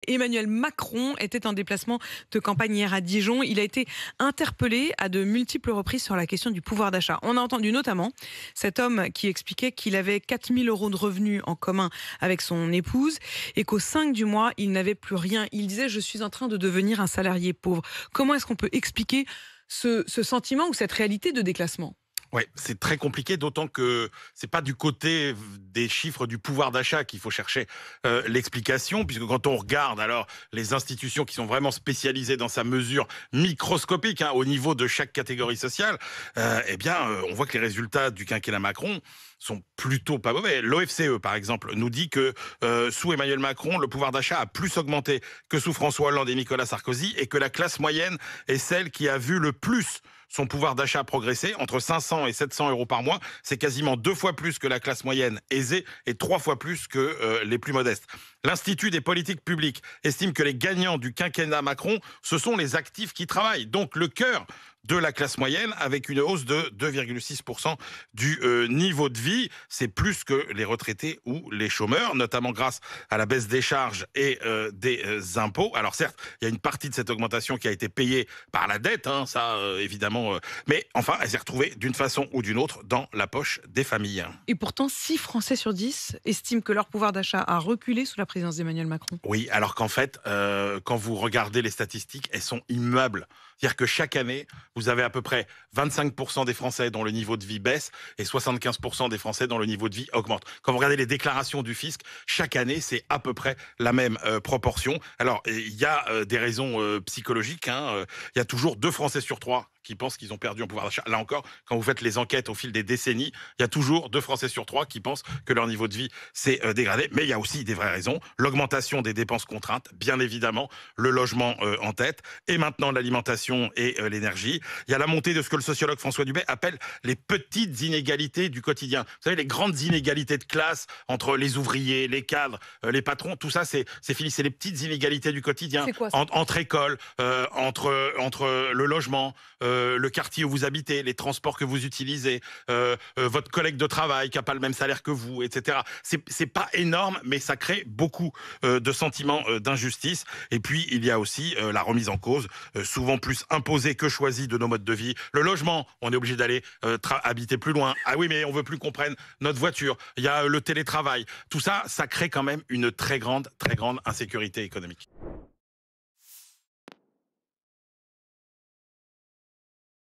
Emmanuel Macron était en déplacement de campagne hier à Dijon. Il a été interpellé à de multiples reprises sur la question du pouvoir d'achat. On a entendu notamment cet homme qui expliquait qu'il avait 4 000 € de revenus en commun avec son épouse et qu'au 5 du mois, il n'avait plus rien. Il disait « Je suis en train de devenir un salarié pauvre ». Comment est-ce qu'on peut expliquer ce sentiment ou cette réalité de déclassement ? Ouais, c'est très compliqué, d'autant que c'est pas du côté des chiffres du pouvoir d'achat qu'il faut chercher l'explication, puisque quand on regarde alors les institutions qui sont vraiment spécialisées dans sa mesure microscopique au niveau de chaque catégorie sociale, on voit que les résultats du quinquennat Macron sont plutôt pas mauvais. L'OFCE, par exemple, nous dit que sous Emmanuel Macron, le pouvoir d'achat a plus augmenté que sous François Hollande et Nicolas Sarkozy, et que la classe moyenne est celle qui a vu le plus son pouvoir d'achat progresser, entre 500 et 700 € par mois. C'est quasiment 2 fois plus que la classe moyenne aisée et 3 fois plus que les plus modestes. L'Institut des politiques publiques estime que les gagnants du quinquennat Macron, ce sont les actifs qui travaillent. Donc le cœur de la classe moyenne, avec une hausse de 2,6% du niveau de vie. C'est plus que les retraités ou les chômeurs, notamment grâce à la baisse des charges et des impôts. Alors certes, il y a une partie de cette augmentation qui a été payée par la dette, évidemment, mais enfin, elle s'est retrouvée d'une façon ou d'une autre dans la poche des familles. Et pourtant, 6 Français sur 10 estiment que leur pouvoir d'achat a reculé sous la présidence d'Emmanuel Macron. Oui, alors qu'en fait, quand vous regardez les statistiques, elles sont immuables. C'est-à-dire que chaque année, vous avez à peu près 25% des Français dont le niveau de vie baisse et 75% des Français dont le niveau de vie augmente. Quand vous regardez les déclarations du fisc, chaque année, c'est à peu près la même proportion. Alors, il y a des raisons psychologiques. Il y a toujours 2 Français sur 3 qui pensent qu'ils ont perdu en pouvoir d'achat. Là encore, quand vous faites les enquêtes au fil des décennies, il y a toujours 2 Français sur 3 qui pensent que leur niveau de vie s'est dégradé. Mais il y a aussi des vraies raisons. L'augmentation des dépenses contraintes, bien évidemment, le logement en tête, et maintenant l'alimentation et l'énergie. Il y a la montée de ce que le sociologue François Dubet appelle les petites inégalités du quotidien. Vous savez, les grandes inégalités de classe entre les ouvriers, les cadres, les patrons, tout ça, c'est fini. C'est les petites inégalités du quotidien. C'est quoi ça ? Entre écoles, entre le logement, le quartier où vous habitez, les transports que vous utilisez, votre collègue de travail qui n'a pas le même salaire que vous, etc. C'est pas énorme, mais ça crée beaucoup de sentiments d'injustice. Et puis, il y a aussi la remise en cause, souvent plus imposée que choisie, de nos modes de vie. Le logement, on est obligé d'aller habiter plus loin. Ah oui, mais on veut plus qu'on prenne notre voiture. Il y a le télétravail. Tout ça, ça crée quand même une très grande insécurité économique.